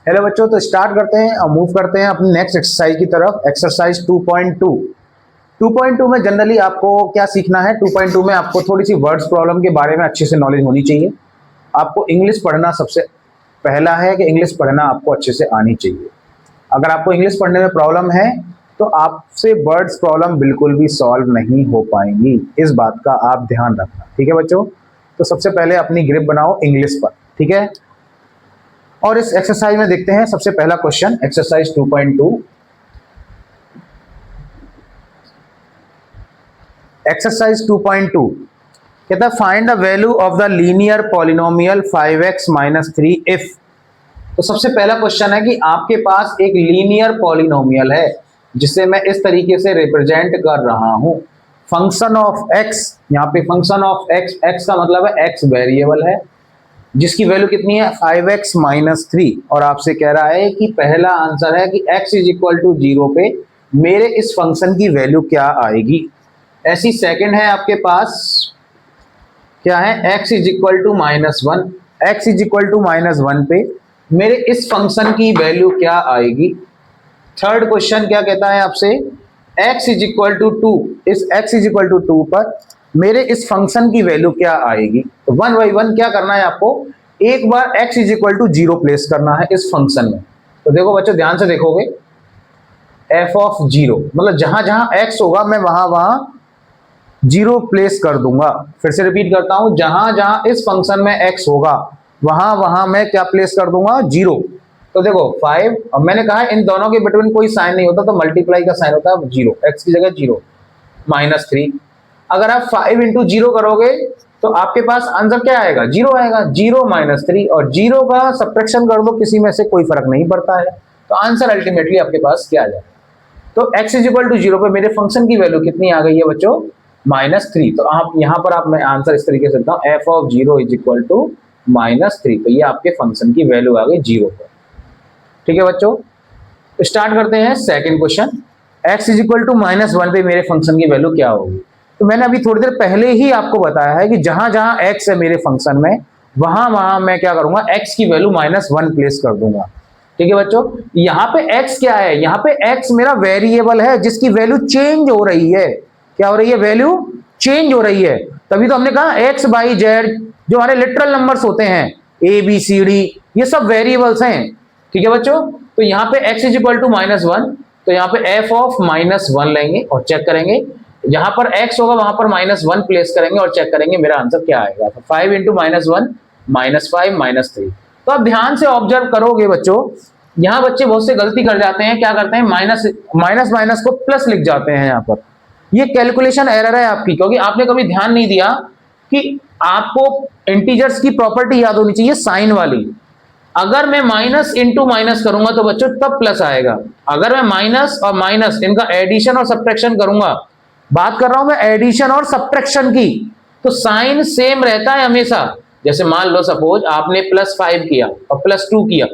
Hello बच्चों, तो start करते हैं और मूव करते हैं अपनी नेक्स्ट एक्सरसाइज की तरफ। एक्सरसाइज 2.2। 2.2 में जनरली आपको क्या सीखना है? 2.2 में आपको थोड़ी सी वर्ड्स प्रॉब्लम के बारे में अच्छे से नॉलेज होनी चाहिए। आपको इंग्लिश पढ़ना सबसे पहला है कि इंग्लिश पढ़ना आपको अच्छे से आनी चाहिए। अगर आपको इंग्लिश पढ़ने में प्रॉब्लम है तो आपसे वर्ड्स प्रॉब्लम बिल्कुल भी सॉल्व नहीं हो पाएंगी। इस बात का आप ध्यान रखना, ठीक है बच्चों। तो सबसे पहले अपनी ग्रिप बनाओ इंग्लिश पर, ठीक है। और इस एक्सरसाइज में देखते हैं सबसे पहला क्वेश्चन, एक्सरसाइज 2.2। एक्सरसाइज 2.2 कहता है find the value of the linear polynomial 5x - 3 if. तो सबसे पहला क्वेश्चन है कि आपके पास एक लीनियर पॉलिनोमियल है जिसे मैं इस तरीके से रिप्रेजेंट कर रहा हूं। फंक्शन ऑफ x, यहां पे फंक्शन ऑफ x, x का मतलब है x वेरिएबल है जिसकी वैल्यू कितनी है 5x - 3। और आपसे कह रहा है कि पहला आंसर है कि x = 0 पे मेरे इस फंक्शन की वैल्यू क्या आएगी। ऐसी सेकंड है आपके पास, क्या है, x = -1। x = -1 पे मेरे इस फंक्शन की वैल्यू क्या आएगी। थर्ड क्वेश्चन क्या कहता है आपसे, x = 2, इस x = 2 पर मेरे इस फंक्शन की वैल्यू क्या आएगी। तो 1 बाई 1 क्या करना है आपको, एक बार x = 0 प्लेस करना है इस फंक्शन में। तो देखो बच्चों, ध्यान से देखोगे, f(0) मतलब जहां जहां x होगा मैं वहां वहां 0 प्लेस कर दूंगा। फिर से रिपीट करता हूं, जहां जहां इस फंक्शन में x होगा वहां वहां मैं क्या प्लेस कर दूंगा, 0। तो देखो 5, अब मैंने कहा इन दोनों के बिटवीन कोई साइन नहीं होता, तो मल्टीप्लाई का साइन होता है 0, x की जगह 0 -3। अगर आप 5 × 0 करोगे तो आपके पास आंसर क्या आएगा, 0 आएगा। 0 - 3 और 0 का सब्ट्रैक्शन कर दो, किसी में से कोई फर्क नहीं पड़ता है, तो आंसर अल्टीमेटली आपके पास क्या आ जाएगा। तो x = 0 पे मेरे फंक्शन की वैल्यू कितनी आ गई है बच्चों, -3। तो आप यहां पर आप मैं आंसर इस तरीके से देता हूं, f(0) = -3। तो ये आपके फंक्शन की वैल्यू आ गई 0 पर, ठीक है बच्चों। स्टार्ट करते हैं सेकंड क्वेश्चन। x = -1 पे मेरे फंक्शन की वैल्यू क्या होगी। तो मैंने अभी थोड़ी देर पहले ही आपको बताया है कि जहां जहां x है मेरे फंक्शन में वहां वहां मैं क्या करूंगा, x की वैल्यू -1 प्लेस कर दूंगा, ठीक है बच्चों। यहाँ पे x क्या है, यहाँ पे x मेरा वेरिएबल है जिसकी वैल्यू चेंज हो रही है। क्या हो रही है, वैल्यू चेंज हो रही है। तभी तो हमने कहा x, y, z जो हमारे लिटरल नंबर्स होते हैं, a, b, c, d, ये सब वेरिएबल्स हैं, ठीक है बच्चों। तो यहाँ पे x = -1, तो यहाँ पे f(-1) लेंगे और चेक करेंगे, जहां पर x होगा वहां पर -1 प्लेस करेंगे और चेक करेंगे मेरा आंसर क्या आएगा। 5 × -1 -5 -3। तो आप ध्यान से ऑब्जर्व करोगे बच्चों, यहां बच्चे बहुत से गलती कर जाते हैं, क्या करते हैं, माइनस को प्लस लिख जाते हैं। यहाँ पर ये कैलकुलेशन एरर है आपकी, क्योंकि आपने कभी ध्यान नहीं दिया कि आपको इंटीजर्स की प्रॉपर्टी याद होनी चाहिए, साइन वाली। अगर मैं माइनस इंटू माइनस करूंगा तो बच्चों तब प्लस आएगा। अगर मैं माइनस और माइनस इनका एडिशन और सब्ट्रैक्शन करूंगा, बात कर रहा हूं मैं एडिशन और सब्ट्रैक्शन की, तो साइन सेम रहता है हमेशा। जैसे मान लो सपोज आपने +5 किया और +2 किया,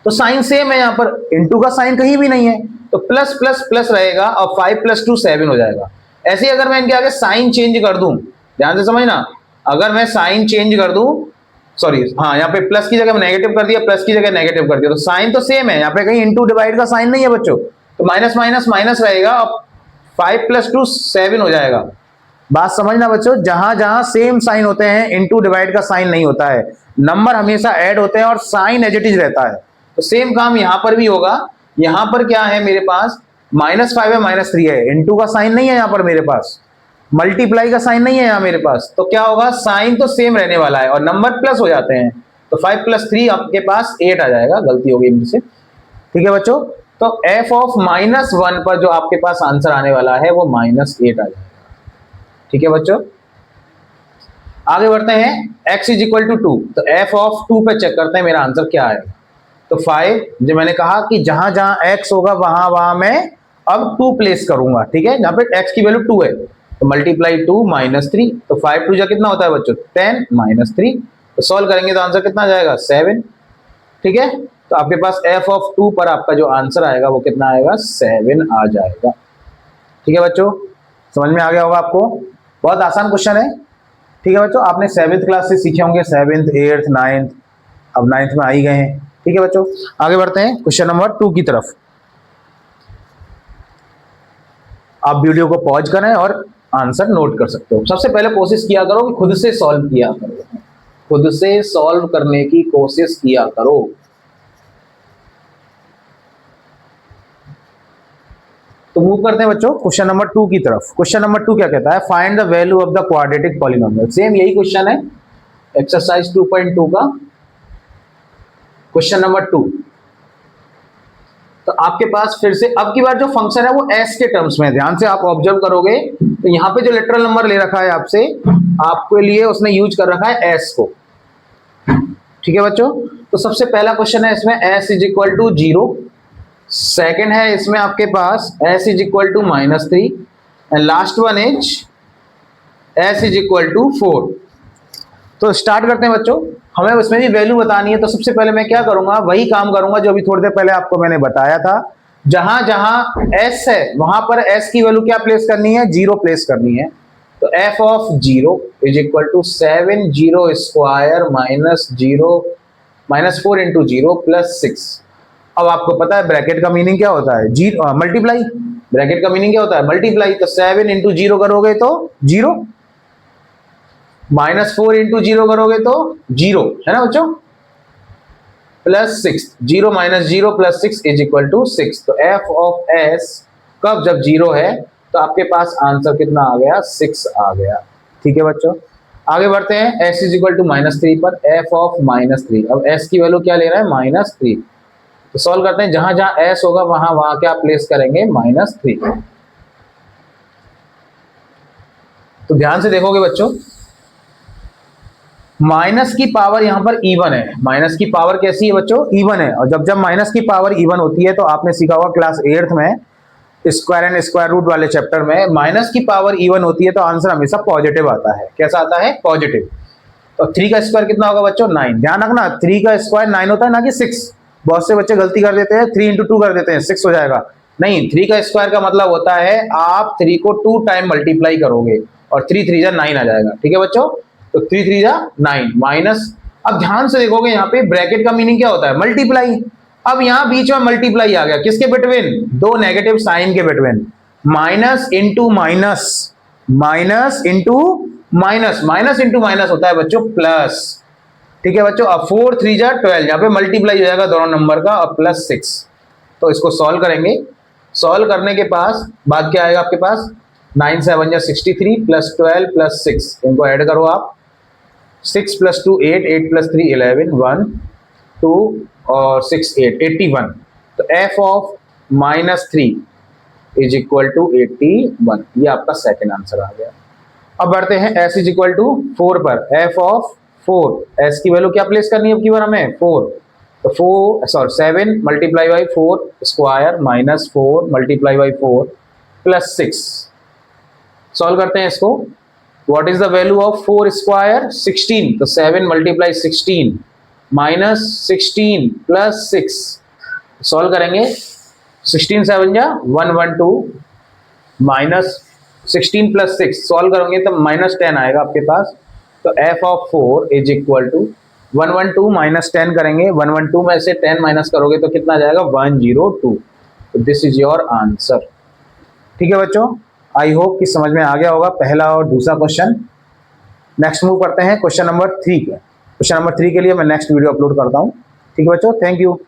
तो साइन सेम है, यहां पर इंटू का साइन कहीं भी नहीं है, तो प्लस प्लस प्लस रहेगा और 5 + 2 7 हो जाएगा। ऐसे ही अगर मैं इनके आगे साइन चेंज कर दूं, ध्यान से समझना, अगर मैं साइन चेंज कर दूं, सॉरी हाँ, यहाँ पे प्लस की जगह नेगेटिव कर दिया, प्लस की जगह नेगेटिव कर दिया, तो साइन तो सेम है, यहाँ पे कहीं इंटू डिवाइड का साइन नहीं है बच्चों, तो माइनस माइनस माइनस रहेगा और 5 + 2 7 हो जाएगा। बात समझना बच्चों, जहां जहां सेम साइन होते हैं इंटू डिवाइड का साइन नहीं होता है, नंबर हमेशा ऐड होते हैं और साइन एज इट इज रहता है। तो सेम काम यहां पर भी होगा। यहां पर क्या है मेरे पास, -5 है -3 है, इंटू का साइन नहीं है यहाँ पर मेरे पास, मल्टीप्लाई का साइन नहीं है यहाँ मेरे पास, तो क्या होगा, साइन तो सेम रहने वाला है और नंबर प्लस हो जाते हैं, तो 5 + 3 आपके पास 8 आ जाएगा, गलती होगी मुझसे, ठीक है बच्चों। तो f(-1) पर जो आपके पास आंसर आने वाला है वो -8 आ जाएगा, ठीक है बच्चों। आगे बढ़ते हैं, x = 2, तो f(2) पे चेक करते हैं मेरा आंसर क्या आएगा। तो 5, जो मैंने कहा कि जहां जहां x होगा वहां वहां मैं अब 2 प्लेस करूंगा, ठीक है। यहाँ पे x की वैल्यू 2 है, तो मल्टीप्लाई 2 -3, तो 5 2 जा कितना होता है बच्चों, 10 -3, तो सॉल्व करेंगे तो आंसर कितना आ जाएगा, 7, ठीक है। तो आपके पास f(2) पर आपका जो आंसर आएगा वो कितना आएगा, 7 आ जाएगा, ठीक है बच्चों। समझ में आ गया होगा आपको, बहुत आसान क्वेश्चन है, ठीक है बच्चों। आपने 7th क्लास से सीखे होंगे, 7th 8th 9th, अब 9th में आ ही गए हैं, ठीक है बच्चों, आगे बढ़ते हैं क्वेश्चन नंबर 2 की तरफ। आप वीडियो को पॉज करें और आंसर नोट कर सकते हो। सबसे पहले कोशिश किया करो कि खुद से सॉल्व किया करो, खुद से सॉल्व करने की कोशिश किया करो। तो मूव करते हैं बच्चों क्वेश्चन नंबर 2 की तरफ। क्वेश्चन नंबर 2 क्या कहता है, find the value of the quadratic polynomial. Same यही क्वेश्चन है एक्सरसाइज 2.2 का क्वेश्चन नंबर 2। तो आपके पास फिर से अब की बार जो फंक्शन है वो एस के टर्म्स में है। ध्यान से आप ऑब्जर्व करोगे तो यहां पे जो लिटरल नंबर ले रखा है आपसे, आपके लिए उसने यूज कर रखा है एस को। ठीक है बच्चों, तो सबसे पहला क्वेश्चन है इसमें S is equal to 0। Second है इसमें आपके पास S is equal to -3 and last one is S is equal to 4। तो स्टार्ट करते हैं बच्चों, हमें उसमें भी वैल्यू बतानी है। तो सबसे पहले मैं क्या करूंगा, वही काम करूंगा जो अभी थोड़ी देर पहले आपको मैंने बताया था। जहां जहां एस है वहां पर एस की वैल्यू क्या प्लेस करनी है, 0 प्लेस करनी है। तो F of 0 is equal to 7 0 square -4 into 0 plus 6। अब आपको पता है ब्रैकेट का मीनिंग क्या होता है, मल्टीप्लाई। ब्रैकेट का मीनिंग क्या होता है, मल्टीप्लाई। तो 7 इंटू 0 करोगे तो 0, -4 इंटू 0 करोगे तो 0, है ना बच्चों, plus 6। 0 minus 0 plus 6 is equal to 6। तो एफ ऑफ एस कब जब 0 है तो आपके पास आंसर कितना आ गया, 6 आ गया। ठीक है बच्चों, आगे बढ़ते हैं एस इज इक्वल टू -3 पर। एफ ऑफ -3, अब एस की वैल्यू क्या ले रहा है, -3। तो सॉल्व करते हैं, जहां जहां एस होगा वहां वहां क्या प्लेस करेंगे, -3। तो ध्यान से देखोगे बच्चों, माइनस की पावर यहां पर इवन है। माइनस की पावर कैसी है बच्चों, इवन है। और जब जब माइनस की पावर इवन होती है तो आपने सीखा होगा क्लास 8th में स्क्वायर एंड स्क्वायर रूट वाले चैप्टर में, माइनस की पावर इवन होती है तो आंसर हमेशा पॉजिटिव आता है। कैसा आता है, पॉजिटिव। तो 3 का स्क्वायर कितना होगा बच्चों, 9। ध्यान रखना 3 का स्क्वायर 9 होता है ना कि 6। बहुत से बच्चे गलती कर देते हैं, 3 इंटू 2 कर देते हैं, 6 हो जाएगा। नहीं, 3 का स्क्वायर का मतलब होता है आप 3 को 2 टाइम मल्टीप्लाई करोगे और 3 3 जा 9 आ जाएगा। ठीक है बच्चों, तो 3 3 जा 9 माइनस। अब ध्यान से देखोगे यहाँ पे ब्रैकेट का मीनिंग क्या होता है, मल्टीप्लाई। अब यहाँ बीच में मल्टीप्लाई आ गया, किसके बिटवीन, दो नेगेटिव साइन के between. Minus into minus, minus into minus, minus into minus होता है बच्चों प्लस। ठीक है बच्चों, अब 4 3 जा 12, यहाँ पे मल्टीप्लाई हो जाएगा दोनों नंबर का और प्लस 6। तो इसको सॉल्व करेंगे। सॉल्व करने के पास बाद क्या आएगा आपके पास, 9 7 जा 63 प्लस 12 प्लस 6, इनको ऐड करो आप। 6 प्लस 2 8, 8 प्लस 3 11, 1 2 और 6 8, 81। तो F of -3 is equal to 81। ये आपका सेकेंड आंसर आ गया। अब बढ़ते हैं एस इज इक्वल टू 4 पर। एफ ऑफ 4, एस की वैल्यू क्या प्लेस करनी है अब की बार हमें, 4। तो 7 multiply by 4 square -4 multiply by 4 plus 6। Solve करते हैं इसको। What is the value of 4 square, 16। तो 7 मल्टीप्लाई 16 माइनस 16 प्लस 6। सॉल्व करेंगे, 16 7 जा 112 माइनस 16 प्लस 6। सॉल्व करोगे तो -10 आएगा आपके पास। तो F of 4 is equal to 112 minus 10 करेंगे, 112 में से 10 माइनस करोगे तो कितना जाएगा, 102। तो दिस इज योर आंसर। ठीक है बच्चों, आई होप कि समझ में आ गया होगा पहला और दूसरा क्वेश्चन। नेक्स्ट मूव करते हैं क्वेश्चन नंबर 3 पे। क्वेश्चन नंबर 3 के लिए मैं नेक्स्ट वीडियो अपलोड करता हूँ। ठीक है बच्चों, थैंक यू।